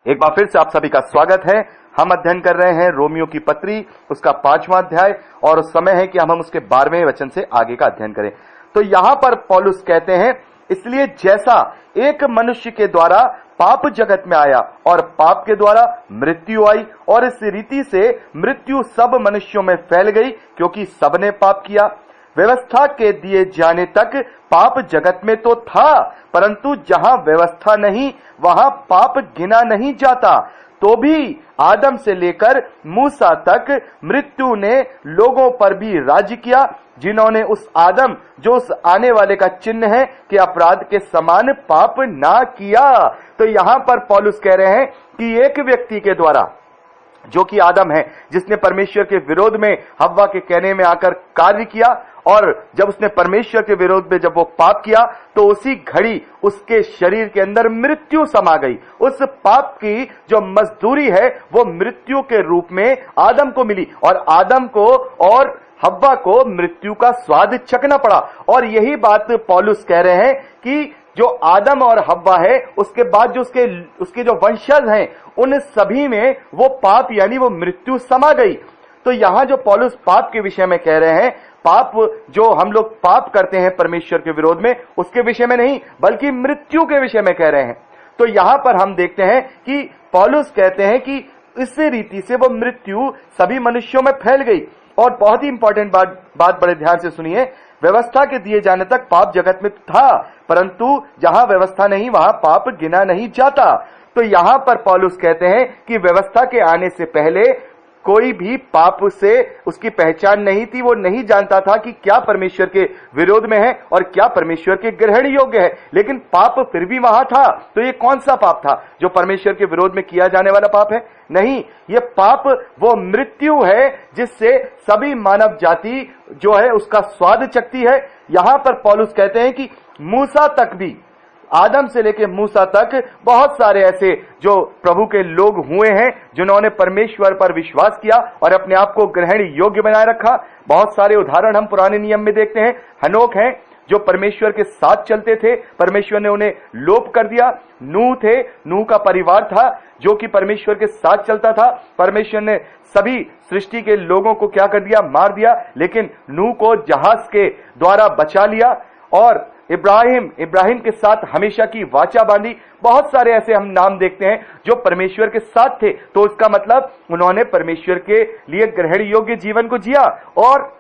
एक बार फिर से आप सभी का स्वागत है। हम अध्ययन कर रहे हैं रोमियो की पत्री, उसका 5वां अध्याय, और समय है कि हम उसके 12वें वचन से आगे का अध्ययन करें। तो यहां पर पौलुस कहते हैं, इसलिए जैसा एक मनुष्य के द्वारा पाप जगत में आया और पाप के द्वारा मृत्यु आई, और इस रीति से मृत्यु सब मनुष्यों में फैल गई क्योंकि सबने पाप किया। व्यवस्था के दिए जाने तक पाप जगत में तो था, परंतु जहां व्यवस्था नहीं वहां पाप गिना नहीं जाता। तो भी आदम से लेकर मूसा तक मृत्यु ने लोगों पर भी राज्य किया, जिन्होंने उस आदम जो उस आने वाले का चिन्ह है कि अपराध के समान पाप ना किया। तो यहां पर पौलुस कह रहे हैं कि एक व्यक्ति के द्वारा, जो कि आदम है, जिसने परमेश्वर के विरोध में हव्वा के कहने में आकर कार्य किया, और जब उसने परमेश्वर के विरोध में जब वो पाप किया तो उसी घड़ी उसके शरीर के अंदर मृत्यु समा गई। उस पाप की जो मजदूरी है वो मृत्यु के रूप में आदम को मिली, और आदम को और हव्वा को मृत्यु का स्वाद चखना पड़ा। और यही बात पौलुस कह रहे हैं कि जो आदम और हव्वा है, उसके बाद जो उसके जो वंशज हैं, उन सभी में वो पाप यानी वो मृत्यु समा गई। तो यहां जो पौलुस पाप के विषय में कह रहे हैं, पाप जो हम लोग पाप करते हैं परमेश्वर के विरोध में, उसके विषय में नहीं बल्कि मृत्यु के विषय में कह रहे हैं। तो यहां पर हम देखते हैं कि पौलुस कहते हैं कि इस रीति से वो मृत्यु सभी मनुष्यों में फैल गई। और बहुत ही इंपॉर्टेंट बात बड़े ध्यान से सुनिए, व्यवस्था के दिए जाने तक पाप जगत में था, परंतु जहां व्यवस्था नहीं वहां पाप गिना नहीं जाता। तो यहां पर पौलुस कहते हैं कि व्यवस्था के आने से पहले कोई भी पाप से उसकी पहचान नहीं थी। वो नहीं जानता था कि क्या परमेश्वर के विरोध में है और क्या परमेश्वर के ग्रहण योग्य है, लेकिन पाप फिर भी वहां था। तो ये कौन सा पाप था? जो परमेश्वर के विरोध में किया जाने वाला पाप है? नहीं, ये पाप वो मृत्यु है जिससे सभी मानव जाति जो है उसका स्वाद चखती है। यहां पर पौलुस कहते हैं कि मूसा तक भी, आदम से लेकर मूसा तक बहुत सारे ऐसे जो प्रभु के लोग हुए हैं जिन्होंने परमेश्वर पर विश्वास किया और अपने आप को ग्रहण योग्य बनाए रखा। बहुत सारे उदाहरण हम पुराने नियम में देखते हैं। हनोक हैं जो परमेश्वर के साथ चलते थे, परमेश्वर ने उन्हें लोप कर दिया। नूह थे, नूह का परिवार था जो कि परमेश्वर के साथ चलता था। परमेश्वर ने सभी सृष्टि के लोगों को क्या कर दिया? मार दिया, लेकिन नूह को जहाज के द्वारा बचा लिया। और इब्राहिम के साथ हमेशा की वाचा बांधी। बहुत सारे ऐसे हम नाम देखते हैं जो परमेश्वर के साथ थे। तो इसका मतलब उन्होंने परमेश्वर के लिए ग्रहण योग्य जीवन को जिया, और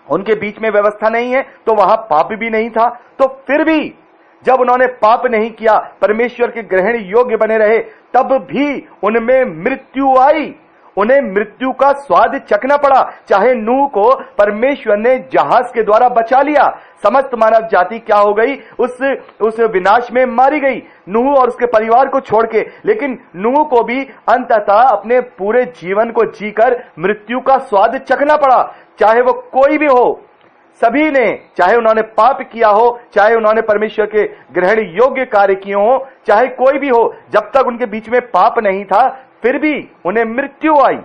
उनके बीच में व्यवस्था नहीं है तो वहां पाप भी नहीं था। तो फिर भी जब उन्होंने पाप नहीं किया, परमेश्वर के ग्रहण योग्य बने रहे, तब भी उनमें मृत्यु आई। उन्हें मृत्यु का स्वाद चखना पड़ा। चाहे नूह को परमेश्वर ने जहाज के द्वारा बचा लिया, समस्त मानव जाति क्या हो गई? उस विनाश में मारी गई, नूह और उसके परिवार को छोड़ के। लेकिन नूह को भी अंततः अपने पूरे जीवन को जीकर मृत्यु का स्वाद चखना पड़ा। चाहे वो कोई भी हो, सभी ने, चाहे उन्होंने पाप किया हो, चाहे उन्होंने परमेश्वर के ग्रहण योग्य कार्य किए हो, चाहे कोई भी हो, जब तक उनके बीच में पाप नहीं था फिर भी उन्हें मृत्यु आई,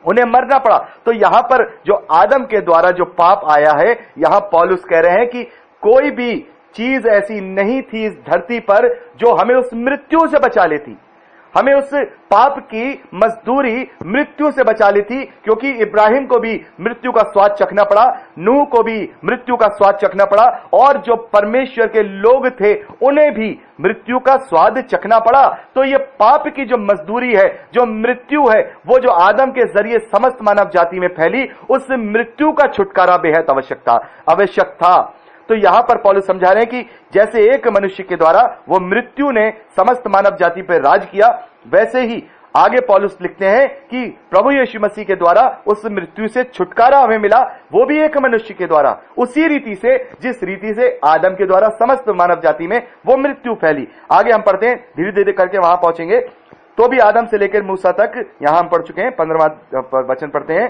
उन्हें मरना पड़ा। तो यहां पर जो आदम के द्वारा जो पाप आया है, यहां पौलुस कह रहे हैं कि कोई भी चीज ऐसी नहीं थी इस धरती पर जो हमें उस मृत्यु से बचा लेती, हमें उस पाप की मजदूरी मृत्यु से बचा ली थी। क्योंकि इब्राहिम को भी मृत्यु का स्वाद चखना पड़ा, नूह को भी मृत्यु का स्वाद चखना पड़ा, और जो परमेश्वर के लोग थे उन्हें भी मृत्यु का स्वाद चखना पड़ा। तो ये पाप की जो मजदूरी है, जो मृत्यु है, वो जो आदम के जरिए समस्त मानव जाति में फैली, उस मृत्यु का छुटकारा बेहद आवश्यक था। तो यहां पर पौलुस समझा रहे हैं कि जैसे एक मनुष्य के द्वारा वो मृत्यु ने समस्त मानव जाति पर राज किया, वैसे ही आगे पौलुस लिखते हैं कि प्रभु यीशु मसीह के द्वारा उस मृत्यु से छुटकारा हमें मिला, वो भी एक मनुष्य के द्वारा, उसी रीति से जिस रीति से आदम के द्वारा समस्त मानव जाति में वो मृत्यु फैली। आगे हम पढ़ते हैं, धीरे धीरे करके वहां पहुंचेंगे। तो भी आदम से लेकर मूसा तक, यहां हम पढ़ चुके हैं, 15वां वचन पढ़ते हैं।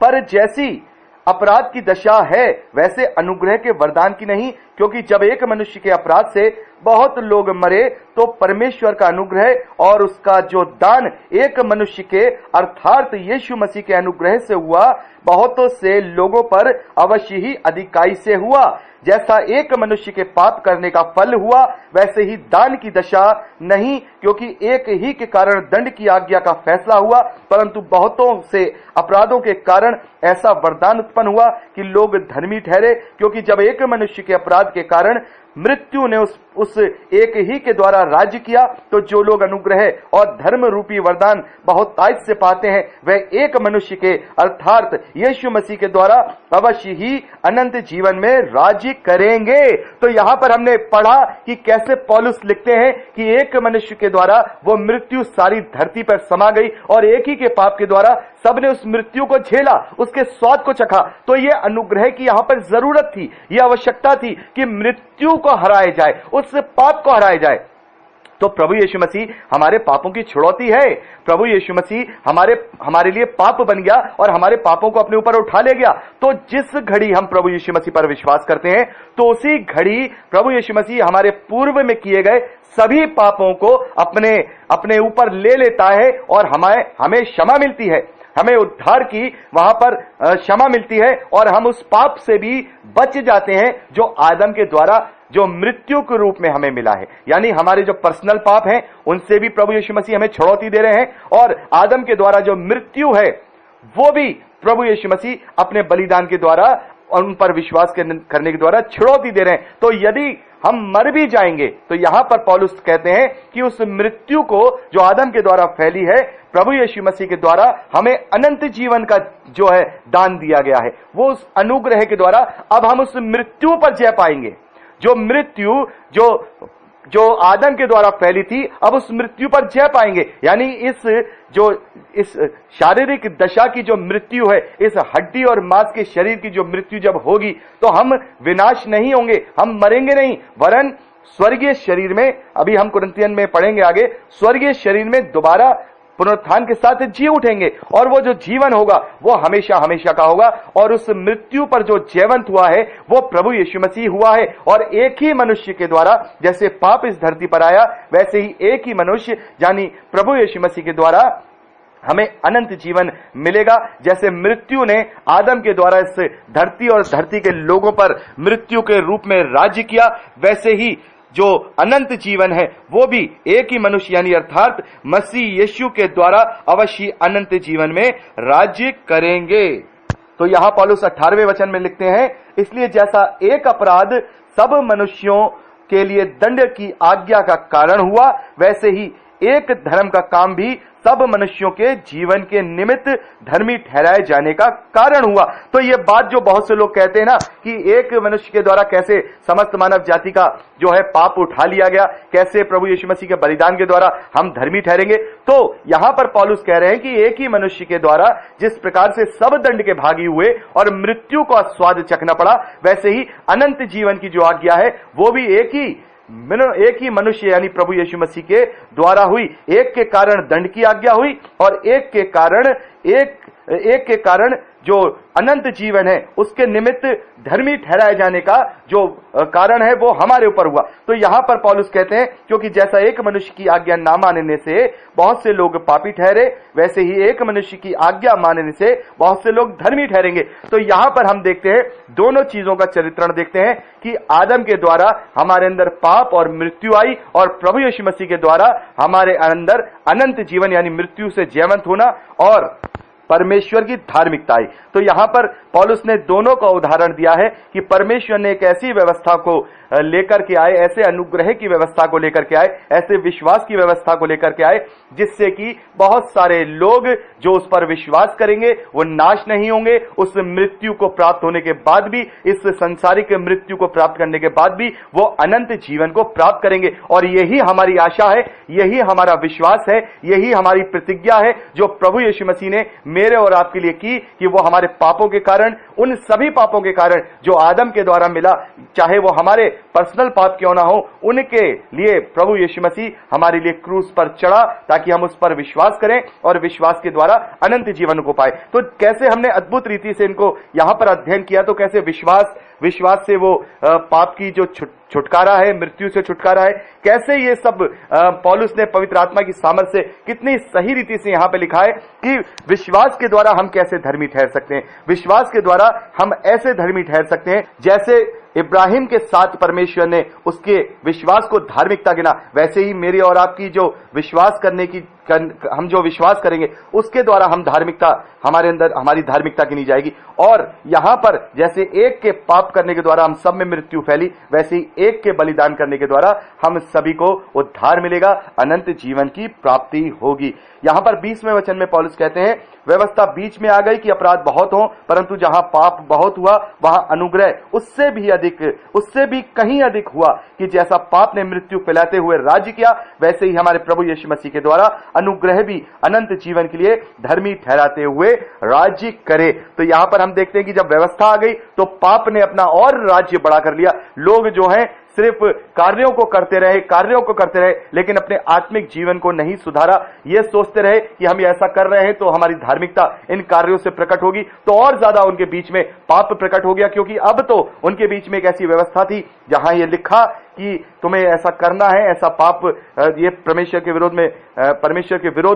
पर जैसी अपराध की दशा है वैसे अनुग्रह के वरदान की नहीं, क्योंकि जब एक मनुष्य के अपराध से बहुत लोग मरे तो परमेश्वर का अनुग्रह और उसका जो दान एक मनुष्य के अर्थात यीशु मसीह के अनुग्रह से हुआ, बहुतों से लोगों पर अवश्य ही अधिकाई से हुआ। जैसा एक मनुष्य के पाप करने का फल हुआ, वैसे ही दान की दशा नहीं, क्योंकि एक ही के कारण दंड की आज्ञा का फैसला हुआ, परंतु बहुतों से अपराधों के कारण ऐसा वरदान उत्पन्न हुआ कि लोग धर्मी ठहरे। क्योंकि जब एक मनुष्य के अपराध के कारण मृत्यु ने उस एक ही के द्वारा राज्य किया, तो जो लोग अनुग्रह और धर्म रूपी वरदान बहुतायत से पाते हैं, वह एक मनुष्य के अर्थात यीशु मसीह के द्वारा अवश्य ही अनंत जीवन में राज्य करेंगे। तो यहां पर हमने पढ़ा कि कैसे पौलुस लिखते हैं कि एक मनुष्य के द्वारा वो मृत्यु सारी धरती पर समा गई और एक ही के पाप के द्वारा सबने उस मृत्यु को झेला, उसके स्वाद को चखा। तो ये अनुग्रह की यहां पर जरूरत थी, यह आवश्यकता थी कि मृत्यु को हराया जाए, उस पाप को हराया जाए। तो प्रभु यीशु मसीह हमारे पापों की छुड़ौती है। प्रभु यीशु मसीह हमारे लिए पाप बन गया और हमारे पापों को अपने ऊपर उठा ले गया। तो जिस घड़ी हम प्रभु यीशु मसीह पर विश्वास करते हैं, तो उसी घड़ी प्रभु यीशु मसीह हमारे पूर्व में किए गए सभी पापों को अपने ऊपर ले लेता है और हमें क्षमा मिलती है, हमें उद्धार की वहां पर क्षमा मिलती है और हम उस पाप से भी बच जाते हैं जो आदम के द्वारा जो मृत्यु के रूप में हमें मिला है। यानी हमारे जो पर्सनल पाप हैं, उनसे भी प्रभु यीशु मसीह हमें छुड़ौती दे रहे हैं और आदम के द्वारा जो मृत्यु है, वो भी प्रभु यीशु मसीह अपने बलिदान के द्वारा और उन पर विश्वास करने के द्वारा छुड़ौती दे रहे हैं। तो यदि हम मर भी जाएंगे, तो यहां पर पौलुस कहते हैं कि उस मृत्यु को जो आदम के द्वारा फैली है, प्रभु यीशु मसीह के द्वारा हमें अनंत जीवन का जो है दान दिया गया है। वो उस अनुग्रह के द्वारा अब हम उस मृत्यु पर जय पाएंगे। जो मृत्यु जो आदम के द्वारा फैली थी, अब उस मृत्यु पर जय पाएंगे। यानी इस शारीरिक दशा की जो मृत्यु है, इस हड्डी और मांस के शरीर की जो मृत्यु जब होगी, तो हम विनाश नहीं होंगे, हम मरेंगे नहीं, वरन स्वर्गीय शरीर में, अभी हम कुरिन्थियन में पढ़ेंगे आगे, स्वर्गीय शरीर में दोबारा पुनरुत्थान के साथ जी उठेंगे और वो जो जीवन होगा वो हमेशा हमेशा का होगा। और उस मृत्यु पर जो जयवंत हुआ है वो प्रभु यीशु मसीह हुआ है। और एक ही मनुष्य के द्वारा जैसे पाप इस धरती पर आया, वैसे ही एक ही मनुष्य यानी प्रभु यीशु मसीह के द्वारा हमें अनंत जीवन मिलेगा। जैसे मृत्यु ने आदम के द्वारा इस धरती और धरती के लोगों पर मृत्यु के रूप में राज्य किया, वैसे ही जो अनंत जीवन है वो भी एक ही मनुष्य यानी अर्थात मसीह यीशु के द्वारा अवश्य अनंत जीवन में राज्य करेंगे। तो यहां पौलुस 18वें वचन में लिखते हैं, इसलिए जैसा एक अपराध सब मनुष्यों के लिए दंड की आज्ञा का कारण हुआ, वैसे ही एक धर्म का काम भी सब मनुष्यों के जीवन के निमित्त धर्मी ठहराए जाने का कारण हुआ। तो ये बात जो बहुत से लोग कहते हैं ना कि एक मनुष्य के द्वारा कैसे समस्त मानव जाति का जो है पाप उठा लिया गया, कैसे प्रभु यीशु मसीह के बलिदान के द्वारा हम धर्मी ठहरेंगे। तो यहां पर पौलुस कह रहे हैं कि एक ही मनुष्य के द्वारा जिस प्रकार से सब दंड के भागी हुए और मृत्यु का स्वाद चखना पड़ा, वैसे ही अनंत जीवन की जो आज्ञा है वो भी एक ही मनुष्य यानी प्रभु यीशु मसीह के द्वारा हुई। एक के कारण दंड की आज्ञा हुई और एक के कारण जो अनंत जीवन है उसके निमित्त धर्मी ठहराए जाने का जो कारण है वो हमारे ऊपर हुआ। तो यहां पर पौलुस कहते हैं क्योंकि जैसा एक मनुष्य की आज्ञा ना मानने से बहुत से लोग पापी ठहरे, वैसे ही एक मनुष्य की आज्ञा मानने से बहुत से लोग धर्मी ठहरेंगे। तो यहां पर हम देखते हैं दोनों चीजों का चरित्रण देखते हैं कि आदम के द्वारा हमारे अंदर पाप और मृत्यु आई और प्रभु यीशु मसीह के द्वारा हमारे अंदर अनंत जीवन यानी मृत्यु से जयवंत होना और परमेश्वर की धार्मिकता आई। तो यहां पर पौलुस ने दोनों का उदाहरण दिया है कि परमेश्वर ने एक ऐसी व्यवस्था को लेकर के आए, ऐसे अनुग्रह की व्यवस्था को लेकर के आए, ऐसे विश्वास की व्यवस्था को लेकर के आए जिससे कि बहुत सारे लोग जो उस पर विश्वास करेंगे वो नाश नहीं होंगे। उस मृत्यु को प्राप्त होने के बाद भी, इस संसारिक मृत्यु को प्राप्त करने के बाद भी वो अनंत जीवन को प्राप्त करेंगे। और यही हमारी आशा है, यही हमारा विश्वास है, यही हमारी प्रतिज्ञा है जो प्रभु यीशु मसीह ने मेरे और आपके लिए की कि वो हमारे पापों के कारण, उन सभी पापों के कारण जो आदम के द्वारा मिला, चाहे वो हमारे पर्सनल पाप क्यों ना हो, उनके लिए प्रभु यीशु मसीह हमारे लिए क्रूस पर चढ़ा ताकि हम उस पर विश्वास करें और विश्वास के द्वारा अनंत जीवन को पाए। तो कैसे हमने अद्भुत रीति से इनको यहां पर अध्ययन किया, तो कैसे विश्वास विश्वास से वो पाप की जो छुटकारा है, मृत्यु से छुटकारा है, कैसे ये सब पौलुस ने पवित्र आत्मा की सामर्थ से कितनी सही रीति से यहां पे लिखा है कि विश्वास के द्वारा हम कैसे धर्मी ठहर सकते हैं। विश्वास के द्वारा हम ऐसे धर्मी ठहर सकते हैं जैसे इब्राहिम के साथ परमेश्वर ने उसके विश्वास को धार्मिकता गिना, वैसे ही मेरी और आपकी जो विश्वास करने की हम जो विश्वास करेंगे उसके द्वारा हम धार्मिकता, हमारे अंदर हमारी धार्मिकता गिनी जाएगी। और यहां पर जैसे एक के पाप करने के द्वारा हम सब में मृत्यु फैली, वैसे ही एक के बलिदान करने के द्वारा हम सभी को उद्धार मिलेगा, अनंत जीवन की प्राप्ति होगी। यहां पर 20वें वचन में पौलुस कहते हैं, व्यवस्था बीच में आ गई कि अपराध बहुत हो, परंतु जहां पाप बहुत हुआ वहां अनुग्रह उससे भी कहीं अधिक हुआ कि जैसा पाप ने मृत्यु फैलाते हुए राज्य किया, वैसे ही हमारे प्रभु यीशु मसीह के द्वारा अनुग्रह भी अनंत जीवन के लिए धर्मी ठहराते हुए राज्य करे। तो यहां पर हम देखते हैं कि जब व्यवस्था आ गई तो पाप ने अपना और राज्य बड़ा कर लिया। लोग जो हैं सिर्फ कार्यों को करते रहे, लेकिन अपने आत्मिक जीवन को नहीं सुधारा। ये सोचते रहे कि हम ऐसा कर रहे हैं तो हमारी धार्मिकता इन कार्यों से प्रकट होगी, तो और ज्यादा उनके बीच में पाप प्रकट हो गया, क्योंकि अब तो उनके बीच में एक ऐसी व्यवस्था थी जहां ये लिखा कि तुम्हें ऐसा करना है, ऐसा पाप ये परमेश्वर के विरोध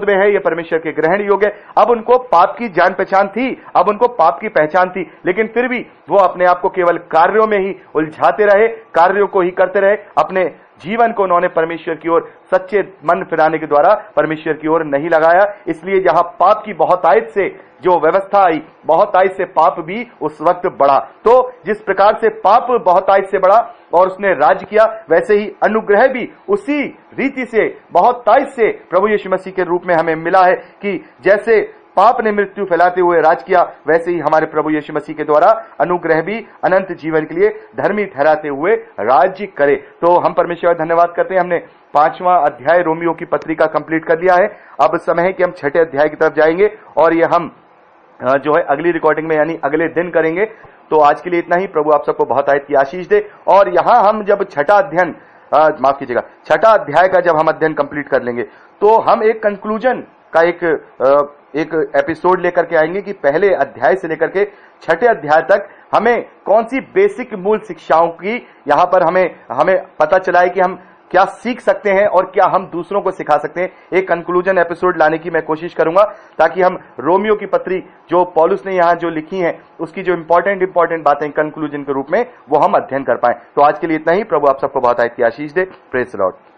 में है, ये परमेश्वर के ग्रहण योग्य है। अब उनको पाप की जान पहचान थी, अब उनको पाप की पहचान थी, लेकिन फिर भी वो अपने आप को केवल कार्यों में ही उलझाते रहे, कार्यों को ही करते रहे। अपने जीवन को उन्होंने परमेश्वर की ओर सच्चे मन फिराने के द्वारा परमेश्वर की ओर नहीं लगाया। इसलिए जहां पाप की बहुतायत से जो व्यवस्था आई, बहुतायत से पाप भी उस वक्त बढ़ा। तो जिस प्रकार से पाप बहुतायत से बढ़ा और उसने राज किया, वैसे ही अनुग्रह भी उसी रीति से बहुतायत से प्रभु यीशु मसीह के रूप में हमें मिला है कि जैसे पाप ने मृत्यु फैलाते हुए राज किया, वैसे ही हमारे प्रभु यीशु मसीह के द्वारा अनुग्रह भी अनंत जीवन के लिए धर्मी ठहराते हुए राज्य करे। तो हम परमेश्वर का धन्यवाद करते हैं। हमने 5वां अध्याय रोमियो की पत्री का कंप्लीट कर लिया है। अब समय है कि हम 6ठे अध्याय की तरफ जाएंगे और ये हम जो है अगली रिकॉर्डिंग में यानी अगले दिन करेंगे। तो आज के लिए इतना ही। प्रभु आप सबको बहुत आयत की आशीष दे। और यहां हम जब छठा अध्याय का जब हम अध्ययन कंप्लीट कर लेंगे तो हम एक कंक्लूजन का एक एपिसोड लेकर के आएंगे कि पहले अध्याय से लेकर के 6ठे अध्याय तक हमें कौन सी बेसिक मूल शिक्षाओं की यहां पर हमें पता चला है कि हम क्या सीख सकते हैं और क्या हम दूसरों को सिखा सकते हैं। एक कंक्लूजन एपिसोड लाने की मैं कोशिश करूंगा ताकि हम रोमियो की पत्री जो पौलुस ने यहां जो लिखी है उसकी जो इंपॉर्टेंट बातें कंक्लूजन के रूप में वो हम अध्ययन कर पाए। तो आज के लिए इतना ही। प्रभु आप सबको बहुत आयत की आशीष दे। Praise the Lord.